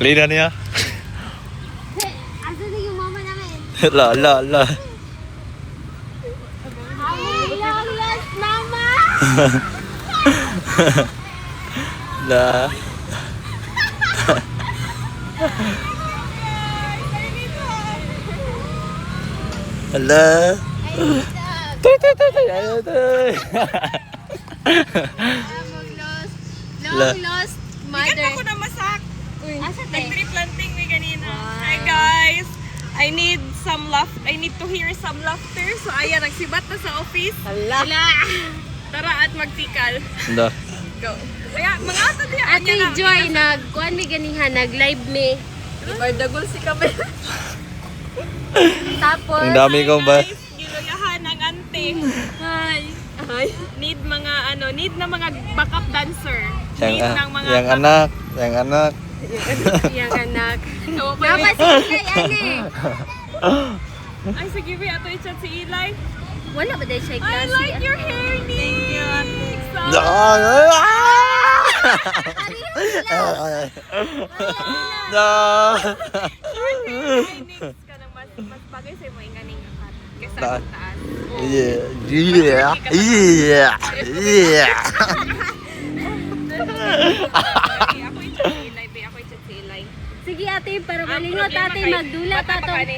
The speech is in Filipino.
Clean na niya. Asa na yung mama namin? La. Ay, yes, mama! La. Hala. Tay. Ayaw, tay. Long lost mother. Ikat ako na masak. Asa te? Nag-tree planting may ganina. Hi guys! I need to hear some laughter. So ayan, nagsibat na sa office. Hala. Tara at magtikal. Hala. Go. Kaya mga ato diya. Ate Joy, nag-kuhan mi ganihan, nag-live mi. Bardagol si Kamel. Tapos, Ang dami kong ba? Giluyahan ang ante. hi. Need na mga backup dancer. Need ng mga Yang anak. Yang anak. So, Dapat si Eli, ani. ay, sige, be, ato i-chat si Eli. Wala ba dahil siya I klase? like your hair, Nick. Thank you, ate. Ka nang mas bagay sa mga inganing akat. Kaysa sa taas. Yeah. Ako i-chat si Eli, be. Ako i-chat si Eli. Sige ate, para malingot problema ate, kay- magdulat bata pa ato. ka ni.